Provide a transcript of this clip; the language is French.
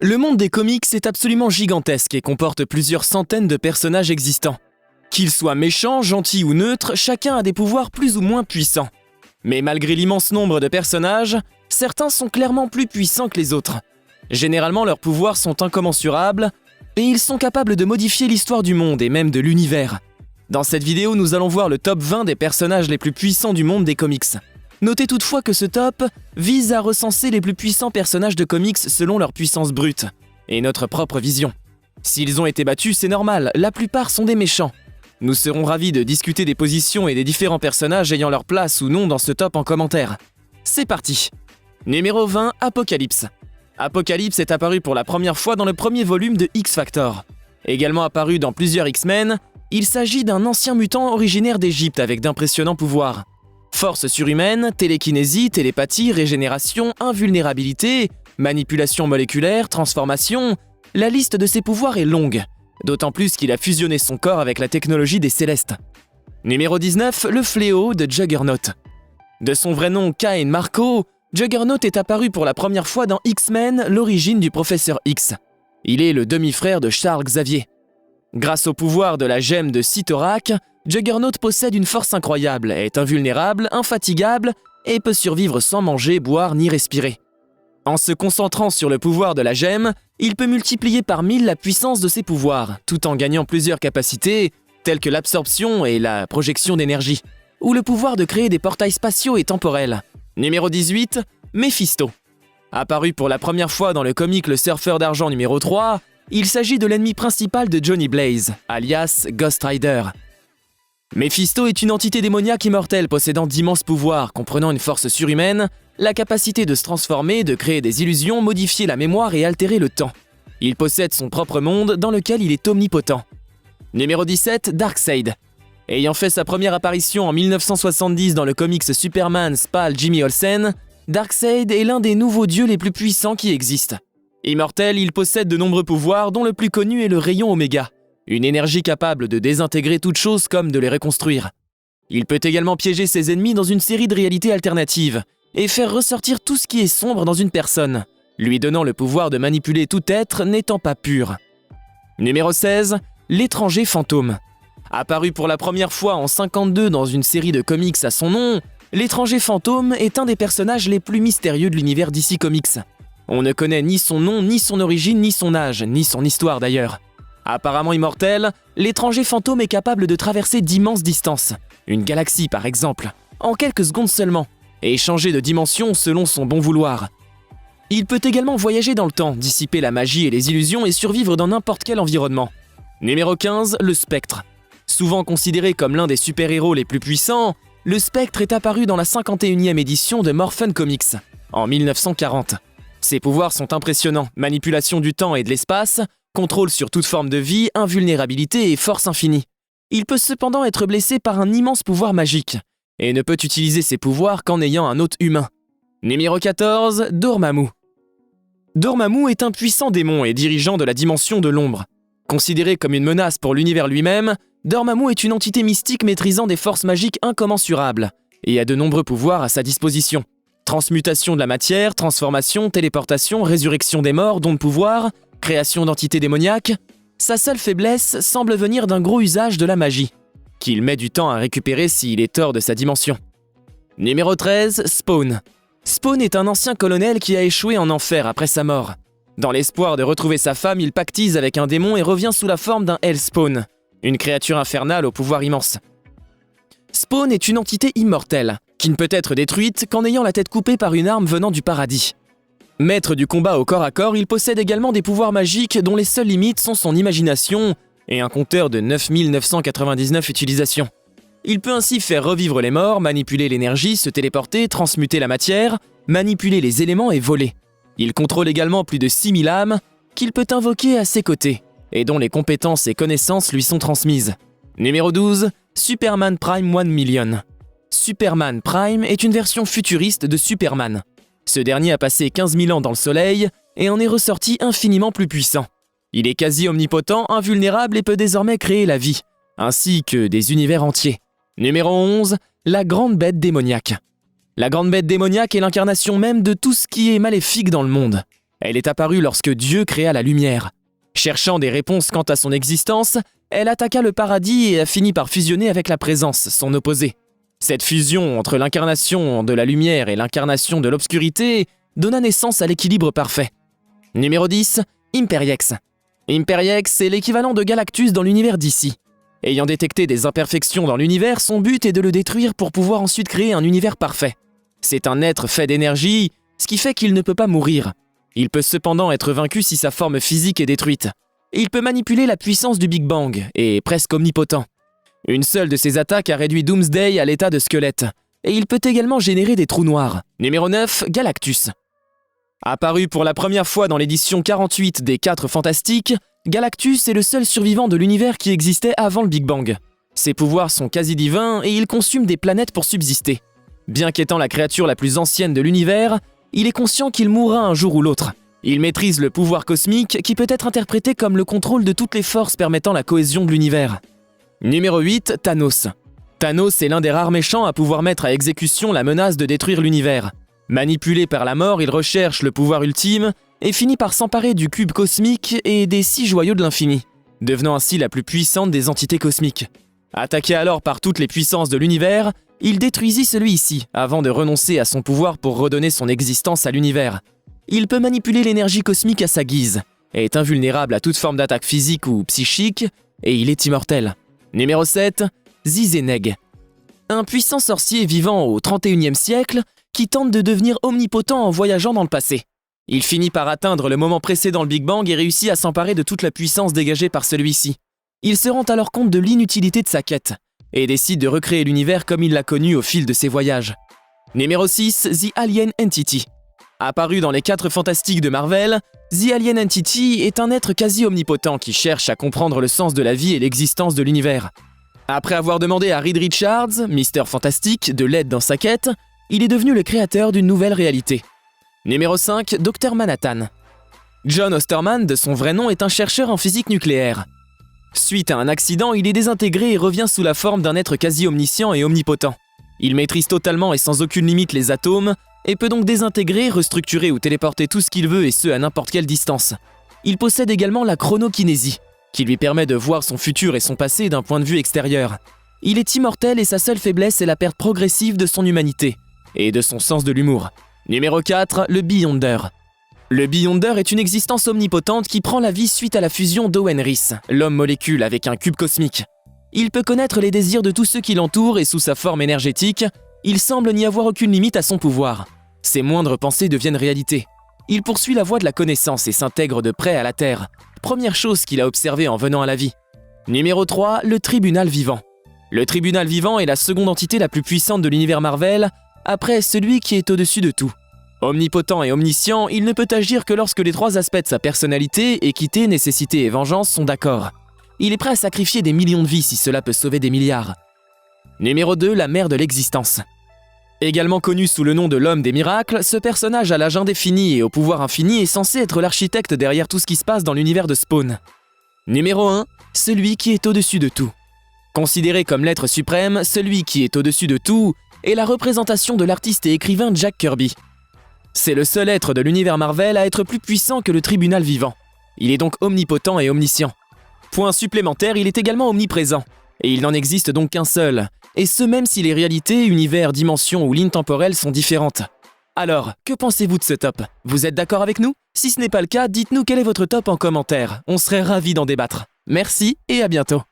Le monde des comics est absolument gigantesque et comporte plusieurs centaines de personnages existants. Qu'ils soient méchants, gentils ou neutres, chacun a des pouvoirs plus ou moins puissants. Mais malgré l'immense nombre de personnages, certains sont clairement plus puissants que les autres. Généralement, leurs pouvoirs sont incommensurables et ils sont capables de modifier l'histoire du monde et même de l'univers. Dans cette vidéo, nous allons voir le top 20 des personnages les plus puissants du monde des comics. Notez toutefois que ce top vise à recenser les plus puissants personnages de comics selon leur puissance brute et notre propre vision. S'ils ont été battus, c'est normal, la plupart sont des méchants. Nous serons ravis de discuter des positions et des différents personnages ayant leur place ou non dans ce top en commentaire. C'est parti. Numéro 20, Apocalypse. Apocalypse est apparu pour la première fois dans le premier volume de X-Factor. Également apparu dans plusieurs X-Men, il s'agit d'un ancien mutant originaire d'Égypte avec d'impressionnants pouvoirs. Force surhumaine, télékinésie, télépathie, régénération, invulnérabilité, manipulation moléculaire, transformation, la liste de ses pouvoirs est longue, d'autant plus qu'il a fusionné son corps avec la technologie des Célestes. Numéro 19, le fléau de Juggernaut. De son vrai nom Cain Marko, Juggernaut est apparu pour la première fois dans X-Men, l'origine du Professeur X. Il est le demi-frère de Charles Xavier. Grâce au pouvoir de la gemme de Cyttorak, Juggernaut possède une force incroyable, est invulnérable, infatigable et peut survivre sans manger, boire ni respirer. En se concentrant sur le pouvoir de la gemme, il peut multiplier par 1000 la puissance de ses pouvoirs, tout en gagnant plusieurs capacités, telles que l'absorption et la projection d'énergie, ou le pouvoir de créer des portails spatiaux et temporels. Numéro 18, Mephisto. Apparu pour la première fois dans le comic Le Surfeur d'Argent numéro 3, il s'agit de l'ennemi principal de Johnny Blaze, alias Ghost Rider. Mephisto est une entité démoniaque immortelle possédant d'immenses pouvoirs, comprenant une force surhumaine, la capacité de se transformer, de créer des illusions, modifier la mémoire et altérer le temps. Il possède son propre monde dans lequel il est omnipotent. Numéro 17, Darkseid. Ayant fait sa première apparition en 1970 dans le comics Superman Spal Jimmy Olsen, Darkseid est l'un des nouveaux dieux les plus puissants qui existent. Immortel, il possède de nombreux pouvoirs dont le plus connu est le rayon Oméga, une énergie capable de désintégrer toutes choses comme de les reconstruire. Il peut également piéger ses ennemis dans une série de réalités alternatives et faire ressortir tout ce qui est sombre dans une personne, lui donnant le pouvoir de manipuler tout être n'étant pas pur. Numéro 16, l'étranger fantôme. Apparu pour la première fois en 52 dans une série de comics à son nom, l'étranger fantôme est un des personnages les plus mystérieux de l'univers DC Comics. On ne connaît ni son nom, ni son origine, ni son âge, ni son histoire d'ailleurs. Apparemment immortel, l'étranger fantôme est capable de traverser d'immenses distances, une galaxie par exemple, en quelques secondes seulement, et changer de dimension selon son bon vouloir. Il peut également voyager dans le temps, dissiper la magie et les illusions et survivre dans n'importe quel environnement. Numéro 15, le Spectre. Souvent considéré comme l'un des super-héros les plus puissants, le Spectre est apparu dans la 51e édition de Morphin Comics, en 1940. Ses pouvoirs sont impressionnants, manipulation du temps et de l'espace, contrôle sur toute forme de vie, invulnérabilité et force infinie. Il peut cependant être blessé par un immense pouvoir magique, et ne peut utiliser ses pouvoirs qu'en ayant un hôte humain. Numéro 14, Dormammu. Dormammu est un puissant démon et dirigeant de la dimension de l'ombre. Considéré comme une menace pour l'univers lui-même, Dormammu est une entité mystique maîtrisant des forces magiques incommensurables, et a de nombreux pouvoirs à sa disposition. Transmutation de la matière, transformation, téléportation, résurrection des morts, don de pouvoir, création d'entités démoniaques. Sa seule faiblesse semble venir d'un gros usage de la magie, qu'il met du temps à récupérer s'il est hors de sa dimension. Numéro 13, Spawn. Spawn est un ancien colonel qui a échoué en enfer après sa mort. Dans l'espoir de retrouver sa femme, il pactise avec un démon et revient sous la forme d'un Hellspawn, une créature infernale au pouvoir immense. Spawn est une entité immortelle, qui ne peut être détruite qu'en ayant la tête coupée par une arme venant du paradis. Maître du combat au corps à corps, il possède également des pouvoirs magiques dont les seules limites sont son imagination et un compteur de 9999 utilisations. Il peut ainsi faire revivre les morts, manipuler l'énergie, se téléporter, transmuter la matière, manipuler les éléments et voler. Il contrôle également plus de 6000 âmes qu'il peut invoquer à ses côtés et dont les compétences et connaissances lui sont transmises. Numéro 12, Superman Prime 1 Million. Superman Prime est une version futuriste de Superman. Ce dernier a passé 15 000 ans dans le soleil et en est ressorti infiniment plus puissant. Il est quasi omnipotent, invulnérable et peut désormais créer la vie, ainsi que des univers entiers. Numéro 11, la Grande Bête démoniaque. La Grande Bête démoniaque est l'incarnation même de tout ce qui est maléfique dans le monde. Elle est apparue lorsque Dieu créa la lumière. Cherchant des réponses quant à son existence, elle attaqua le paradis et a fini par fusionner avec la présence, son opposé. Cette fusion entre l'incarnation de la lumière et l'incarnation de l'obscurité donna naissance à l'équilibre parfait. Numéro 10, Imperiex. Imperiex est l'équivalent de Galactus dans l'univers d'ici. Ayant détecté des imperfections dans l'univers, son but est de le détruire pour pouvoir ensuite créer un univers parfait. C'est un être fait d'énergie, ce qui fait qu'il ne peut pas mourir. Il peut cependant être vaincu si sa forme physique est détruite. Il peut manipuler la puissance du Big Bang et est presque omnipotent. Une seule de ses attaques a réduit Doomsday à l'état de squelette, et il peut également générer des trous noirs. Numéro 9, Galactus. Apparu pour la première fois dans l'édition 48 des 4 Fantastiques, Galactus est le seul survivant de l'univers qui existait avant le Big Bang. Ses pouvoirs sont quasi divins et il consume des planètes pour subsister. Bien qu'étant la créature la plus ancienne de l'univers, il est conscient qu'il mourra un jour ou l'autre. Il maîtrise le pouvoir cosmique qui peut être interprété comme le contrôle de toutes les forces permettant la cohésion de l'univers. Numéro 8, Thanos. Thanos est l'un des rares méchants à pouvoir mettre à exécution la menace de détruire l'univers. Manipulé par la mort, il recherche le pouvoir ultime et finit par s'emparer du cube cosmique et des 6 joyaux de l'infini, devenant ainsi la plus puissante des entités cosmiques. Attaqué alors par toutes les puissances de l'univers, il détruisit celui-ci avant de renoncer à son pouvoir pour redonner son existence à l'univers. Il peut manipuler l'énergie cosmique à sa guise, est invulnérable à toute forme d'attaque physique ou psychique, et il est immortel. Numéro 7, Zizéneg. Un puissant sorcier vivant au 31e siècle qui tente de devenir omnipotent en voyageant dans le passé. Il finit par atteindre le moment précédent le Big Bang et réussit à s'emparer de toute la puissance dégagée par celui-ci. Il se rend alors compte de l'inutilité de sa quête, et décide de recréer l'univers comme il l'a connu au fil de ses voyages. Numéro 6, The Alien Entity. Apparu dans les 4 Fantastiques de Marvel, The Alien Entity est un être quasi omnipotent qui cherche à comprendre le sens de la vie et l'existence de l'univers. Après avoir demandé à Reed Richards, Mister Fantastique, de l'aide dans sa quête, il est devenu le créateur d'une nouvelle réalité. Numéro 5, Dr Manhattan. John Osterman, de son vrai nom, est un chercheur en physique nucléaire. Suite à un accident, il est désintégré et revient sous la forme d'un être quasi omniscient et omnipotent. Il maîtrise totalement et sans aucune limite les atomes, et peut donc désintégrer, restructurer ou téléporter tout ce qu'il veut et ce à n'importe quelle distance. Il possède également la chronokinésie, qui lui permet de voir son futur et son passé d'un point de vue extérieur. Il est immortel et sa seule faiblesse est la perte progressive de son humanité, et de son sens de l'humour. Numéro 4, le Beyonder. Le Beyonder est une existence omnipotente qui prend la vie suite à la fusion d'Owen Reese, l'homme-molécule avec un cube cosmique. Il peut connaître les désirs de tous ceux qui l'entourent et sous sa forme énergétique, il semble n'y avoir aucune limite à son pouvoir. Ses moindres pensées deviennent réalité. Il poursuit la voie de la connaissance et s'intègre de près à la Terre, première chose qu'il a observée en venant à la vie. Numéro 3, le Tribunal Vivant. Le Tribunal Vivant est la seconde entité la plus puissante de l'univers Marvel, après celui qui est au-dessus de tout. Omnipotent et omniscient, il ne peut agir que lorsque les 3 aspects de sa personnalité, équité, nécessité et vengeance, sont d'accord. Il est prêt à sacrifier des millions de vies si cela peut sauver des milliards. Numéro 2, la mère de l'existence. Également connu sous le nom de l'homme des miracles, ce personnage à l'âge indéfini et au pouvoir infini est censé être l'architecte derrière tout ce qui se passe dans l'univers de Spawn. Numéro 1, celui qui est au-dessus de tout. Considéré comme l'être suprême, celui qui est au-dessus de tout est la représentation de l'artiste et écrivain Jack Kirby. C'est le seul être de l'univers Marvel à être plus puissant que le Tribunal Vivant. Il est donc omnipotent et omniscient. Point supplémentaire, il est également omniprésent. Et il n'en existe donc qu'un seul, et ce même si les réalités, univers, dimensions ou lignes temporelles sont différentes. Alors, que pensez-vous de ce top? Vous êtes d'accord avec nous? Si ce n'est pas le cas, dites-nous quel est votre top en commentaire, on serait ravis d'en débattre. Merci et à bientôt.